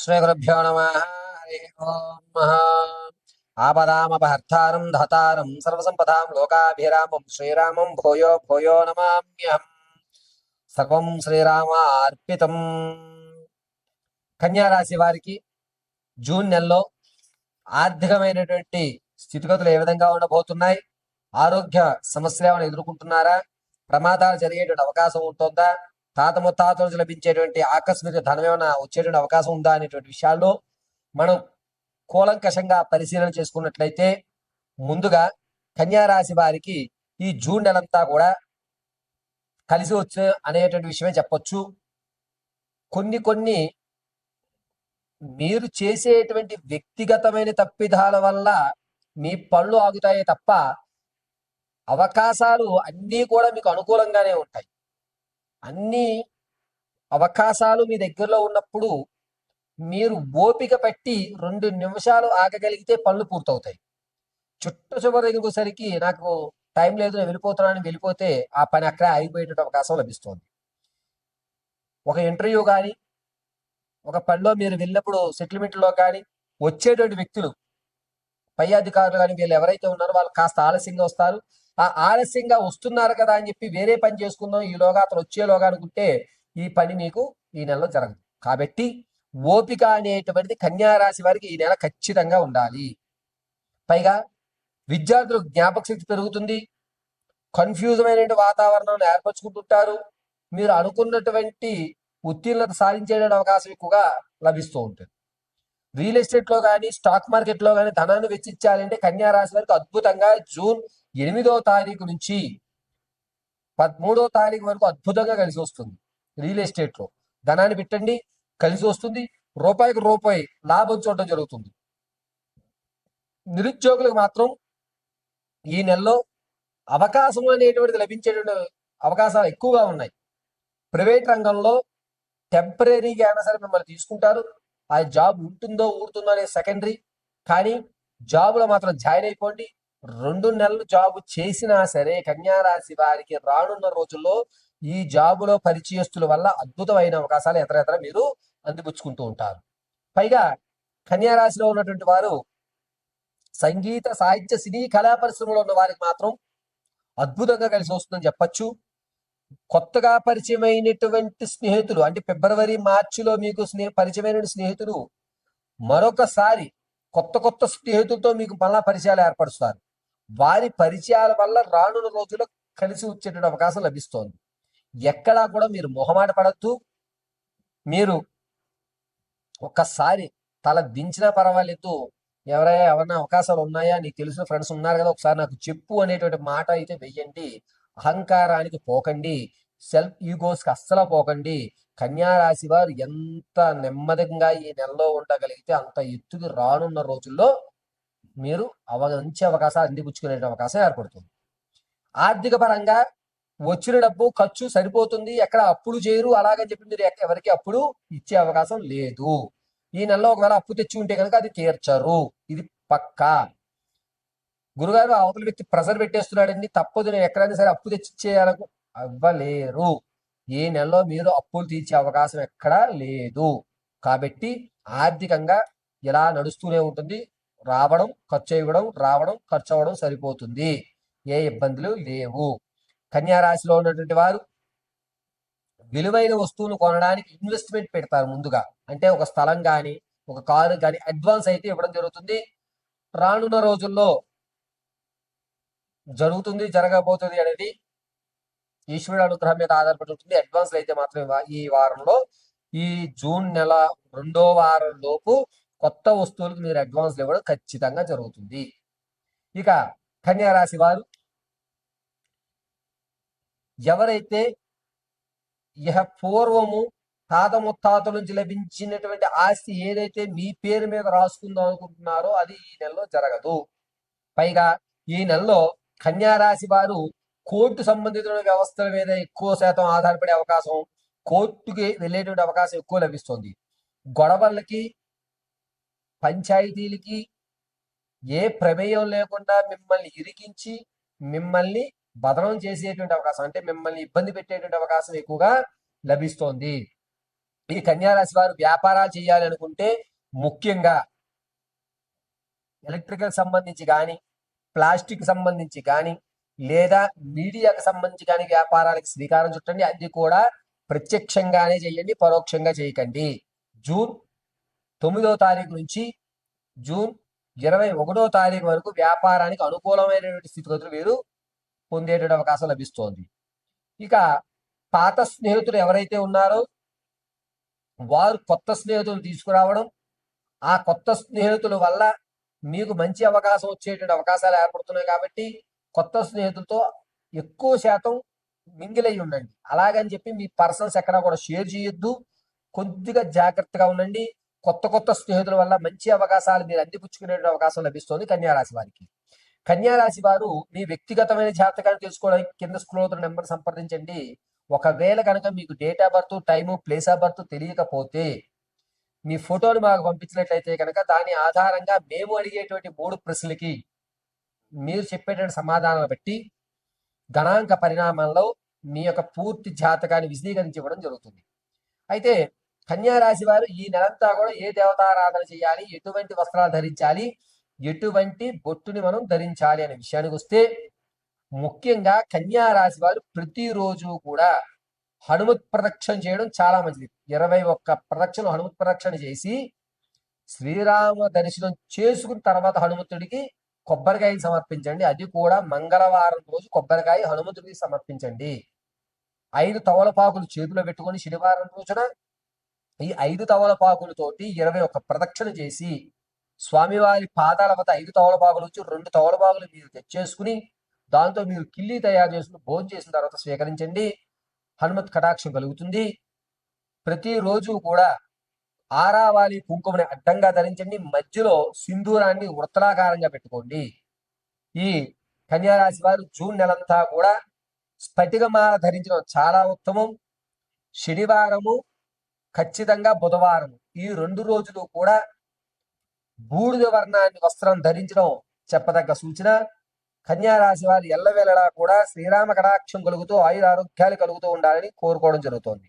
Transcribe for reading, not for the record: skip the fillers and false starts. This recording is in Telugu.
శ్రీగురుభ్యో నమః. హరి ఓం. ఆపదామపహర్తారం ధాతారం సర్వసంపదాం లోకాభిరామం శ్రీరామం భూయో భూయో నమామ్యహం. సర్వం శ్రీరామార్పితం. కన్యారాశి వారికి జూన్ నెలలో ఆర్థికమైనటువంటి స్థితిగతులు ఏ విధంగా ఉండబోతున్నాయి? ఆరోగ్య సమస్యలు ఏమైనా ఎదుర్కొంటున్నారా? ప్రమాదాలు జరిగేటువంటి అవకాశం ఉంటుందా? తాత ముత్తాతల నుంచి లభించేటువంటి ఆకస్మిక ధనం ఏమైనా వచ్చేటువంటి అవకాశం ఉందా అనేటువంటి విషయాల్లో మనం కూలంకషంగా పరిశీలన చేసుకున్నట్లయితే, ముందుగా కన్యారాశి వారికి ఈ జూన్ నెలంతా కూడా కలిసి వచ్చు అనేటువంటి విషయమే చెప్పొచ్చు. కొన్ని మీరు చేసేటువంటి వ్యక్తిగతమైన తప్పిదాల వల్ల మీ పళ్ళు ఆగుతాయే తప్ప అవకాశాలు అన్నీ కూడా మీకు అనుకూలంగానే ఉంటాయి. అన్ని అవకాశాలు మీ దగ్గరలో ఉన్నప్పుడు మీరు ఓపిక పట్టి 2 నిమిషాలు ఆగగలిగితే పనులు పూర్తవుతాయి. చుట్ట చివరి దగ్గరికి నాకు టైం లేదు, నేను వెళ్ళిపోతున్నాను, వెళ్ళిపోతే ఆ పని అక్కడే ఆగిపోయేటువంటి అవకాశం లభిస్తుంది. ఒక ఇంటర్వ్యూ కానీ, ఒక పనిలో మీరు వెళ్ళినప్పుడు సెటిల్మెంట్లో కానీ వచ్చేటువంటి వ్యక్తులు, పై అధికారులు కానీ, వీళ్ళు ఎవరైతే ఉన్నారో వాళ్ళు కాస్త ఆలస్యంగా వస్తారు. ఆ ఆలస్యంగా వస్తున్నారు కదా అని చెప్పి వేరే పని చేసుకుందాం, ఈలోగా అతను వచ్చేలోగా అనుకుంటే ఈ పని మీకు ఈ నెలలో జరగదు. కాబట్టి ఓపిక అనేటువంటిది కన్యారాశి వారికి ఈ నెల ఖచ్చితంగా ఉండాలి. పైగా విద్యార్థులకు జ్ఞాపక శక్తి పెరుగుతుంది. కన్ఫ్యూజ్ అయిన వాతావరణాన్ని ఏర్పరచుకుంటుంటారు. మీరు అనుకున్నటువంటి ఉత్తీర్ణత సాధించేటువంటి అవకాశం ఎక్కువగా లభిస్తూ ఉంటుంది. రియల్ ఎస్టేట్ లో కానీ, స్టాక్ మార్కెట్ లో కానీ ధనాన్ని వెచ్చించాలంటే కన్యారాశి వారికి అద్భుతంగా జూన్ 8వ తారీఖు నుంచి 13వ తారీఖు వరకు అద్భుతంగా కలిసి వస్తుంది. రియల్ ఎస్టేట్ లో ధనాన్ని పెట్టండి, కలిసి వస్తుంది. రూపాయికి రూపాయి లాభం చూడడం జరుగుతుంది. నిరుద్యోగులకు మాత్రం ఈ నెలలో అవకాశం అనేటువంటిది లభించేటువంటి అవకాశాలు ఎక్కువగా ఉన్నాయి. ప్రైవేట్ రంగంలో టెంపరీగా అయినా సరే మిమ్మల్ని తీసుకుంటారు. ఆ జాబ్ ఉంటుందో ఊడుతుందో అనేది సెకండరీ. కానీ జాబులో మాత్రం జాయిన్ అయిపోండి. 2 నెలలు జాబ్ చేసినా సరే కన్యారాశి వారికి రానున్న రోజుల్లో ఈ జాబులో పరిచయస్తుల వల్ల అద్భుతమైన అవకాశాలు ఎదురెదర మీరు అందిపుచ్చుకుంటూ ఉంటారు. పైగా కన్యారాశిలో ఉన్నటువంటి వారు సంగీత, సాహిత్య, సినీ, కళా పరిశ్రమలో ఉన్న వారికి మాత్రం అద్భుతంగా కలిసి వస్తుందని చెప్పచ్చు. కొత్తగా పరిచయమైనటువంటి స్నేహితులు, అంటే ఫిబ్రవరి, మార్చిలో మీకు పరిచయమైన స్నేహితులు మరొకసారి కొత్త స్నేహితులతో మీకు మళ్ళా పరిచయాలు ఏర్పరుస్తారు. వారి పరిచయాల వల్ల రానున్న రోజుల్లో కలిసి వచ్చేటువంటి అవకాశం లభిస్తోంది. ఎక్కడా కూడా మీరు మొహమాట పడద్దు. మీరు ఒక్కసారి తల దించినా పర్వాలేదు, ఎవరైనా అవకాశాలు ఉన్నాయా, నీకు తెలిసిన ఫ్రెండ్స్ ఉన్నారు కదా, ఒకసారి నాకు చెప్పు అనేటువంటి మాట అయితే వెయ్యండి. అహంకారానికి పోకండి, సెల్ఫ్ ఈగోస్కి అస్సలు పోకండి. కన్యారాశి వారు ఎంత నెమ్మదిగా ఈ నెలలో ఉండగలిగితే అంత ఎత్తుకి రానున్న రోజుల్లో మీరు మంచి అవకాశాలు అందిపుచ్చుకునే అవకాశం ఏర్పడుతుంది. ఆర్థిక పరంగా వచ్చిన డబ్బు ఖర్చు సరిపోతుంది, ఎక్కడ అప్పులు చేయరు, అలాగని చెప్పి మీరు ఎవరికి అప్పుడు ఇచ్చే అవకాశం లేదు. ఈ నెలలో ఒకవేళ అప్పు తెచ్చి ఉంటే కనుక అది తీర్చరు, ఇది పక్కా. గురుగారు అవతల వ్యక్తి ప్రెషర్ పెట్టేస్తున్నాడండి, తప్పదు, నేను ఎక్కడైనా సరే అప్పు తెచ్చి ఇచ్చేయాలకు అవ్వలేరు. ఈ నెలలో మీరు అప్పులు తీర్చే అవకాశం ఎక్కడా లేదు. కాబట్టి ఆర్థికంగా ఇలా నడుస్తూనే ఉంటుంది. రావడం ఖర్చు అవ్వడం, రావడం ఖర్చు అవ్వడం సరిపోతుంది. ఏ ఇబ్బందులు లేవు. కన్యారాశిలో ఉన్నటువంటి వారు విలువైన వస్తువులు కొనడానికి ఇన్వెస్ట్మెంట్ పెడతారు ముందుగా. అంటే ఒక స్థలం కానీ, ఒక కారు కానీ అడ్వాన్స్ అయితే ఇవ్వడం జరుగుతుంది. రానున్న రోజుల్లో జరుగుతుంది, జరగబోతుంది అనేది ఈశ్వరుడు అనుగ్రహం మీద ఆధారపడి ఉంటుంది. అడ్వాన్స్ అయితే మాత్రం ఈ వారంలో, ఈ జూన్ నెల 2వ వారం లోపు కొత్త వస్తువులకు మీరు అడ్వాన్స్ ఇవ్వడం ఖచ్చితంగా జరుగుతుంది. ఇక కన్యారాశి వారు ఎవరైతే పూర్వము తాత ముత్తాతల నుంచి లభించినటువంటి ఆస్తి ఏదైతే మీ పేరు మీద రాసుకుందాం అనుకుంటున్నారో అది ఈ నెలలో జరగదు. పైగా ఈ నెలలో కన్యారాశి వారు కోర్టు సంబంధిత వ్యవస్థల మీద ఎక్కువ శాతం ఆధారపడే అవకాశం, కోర్టుకి వెళ్ళేటువంటి అవకాశం ఎక్కువ లభిస్తుంది. గొడవలకి, పంచాయతీలకి ఏ ప్రమేయం లేకుండా మిమ్మల్ని ఇరికించి మిమ్మల్ని బదనం చేసేటువంటి అవకాశం, అంటే మిమ్మల్ని ఇబ్బంది పెట్టేటువంటి అవకాశం ఎక్కువగా లభిస్తోంది. ఈ కన్యా రాశి వారు వ్యాపారాలు చేయాలి అనుకుంటే ముఖ్యంగా ఎలక్ట్రికల్ సంబంధించి కానీ, ప్లాస్టిక్ సంబంధించి కానీ, లేదా మీడియాకు సంబంధించి కానీ వ్యాపారాలకు శ్రీకారం చుట్టండి. అది కూడా ప్రత్యక్షంగానే చేయండి, పరోక్షంగా చేయకండి. జూన్ 9వ తారీఖు నుంచి జూన్ 21వ తారీఖు వరకు వ్యాపారానికి అనుకూలమైనటువంటి స్థితిగతులు మీరు పొందేటువంటి అవకాశం లభిస్తోంది. ఇక పాత స్నేహితులు ఎవరైతే ఉన్నారో వారు కొత్త స్నేహితులు తీసుకురావడం, ఆ కొత్త స్నేహితుల వల్ల మీకు మంచి అవకాశం వచ్చేటువంటి అవకాశాలు ఏర్పడుతున్నాయి. కాబట్టి కొత్త స్నేహితులతో ఎక్కువ శాతం మింగిలై ఉండండి. అలాగని చెప్పి మీ పర్సనల్స్ ఎక్కడా కూడా షేర్ చేయొద్దు. కొద్దిగా జాగ్రత్తగా ఉండండి. కొత్త కొత్త స్నేహితుల వల్ల మంచి అవకాశాలు మీరు అందిపుచ్చుకునే అవకాశం లభిస్తుంది కన్యారాశి వారికి. కన్యారాశి వారు మీ వ్యక్తిగతమైన జాతకాన్ని తెలుసుకోవడానికి కింద స్క్రోల్ అవుతున్న నెంబర్ సంప్రదించండి. ఒకవేళ కనుక మీకు date of birth, time, place of birth తెలియకపోతే మీ ఫోటోని మాకు పంపించినట్లయితే కనుక దాని ఆధారంగా మేము అడిగేటువంటి 3 ప్రశ్నలకి మీరు చెప్పేటువంటి సమాధానాలు బట్టి గణాంక పరిణామంలో మీ యొక్క పూర్తి జాతకాన్ని విశదీకరించి ఇవ్వడం జరుగుతుంది. అయితే కన్యారాశి వారు ఈ నెలంతా కూడా ఏ దేవతారాధన చేయాలి, ఎటువంటి వస్త్రాలు ధరించాలి, ఎటువంటి బొట్టుని మనం ధరించాలి అనే విషయానికి వస్తే, ముఖ్యంగా కన్యారాశి వారు ప్రతిరోజు కూడా హనుమత్ ప్రదక్షిణ చేయడం చాలా మంచిది. 21 ప్రదక్షిణలు హనుమత్ ప్రదక్షిణ చేసి శ్రీరామ దర్శనం చేసుకున్న తర్వాత హనుమంతుడికి కొబ్బరికాయని సమర్పించండి. అది కూడా మంగళవారం రోజు కొబ్బరికాయ హనుమంతుడికి సమర్పించండి. 5 తవలపాకులు చేతిలో పెట్టుకొని శనివారం రోజున ఈ 5 తవలపాకులతోటి 21 ప్రదక్షిణ చేసి స్వామివారి పాదాల వద్ద 5 తవలపాకులు వచ్చి 2 తవలపాకులు మీరు తెచ్చేసుకుని దాంతో మీరు కిల్లి తయారు చేసుకుని భోజనం చేసిన తర్వాత స్వీకరించండి. హనుమత్ కటాక్షం కలుగుతుంది. ప్రతిరోజు కూడా ఆరావాలి కుంకుమని అడ్డంగా ధరించండి. మధ్యలో సింధూరాన్ని వృత్తలాకారంగా పెట్టుకోండి. ఈ కన్యారాశి వారు జూన్ నెలంతా కూడా స్ఫటికమాల ధరించడం చాలా ఉత్తమం. శనివారము, ఖచ్చితంగా బుధవారం, ఈ 2 రోజులు కూడా బూడిద వర్ణాన్ని వస్త్రం ధరించడం చెప్పదగ్గ సూచన. కన్యారాశి వారు ఎల్లవేళలా కూడా శ్రీరామ కటాక్షం కలుగుతూ ఆయుర ఆరోగ్యాలు కలుగుతూ ఉండాలని కోరుకోవడం జరుగుతోంది.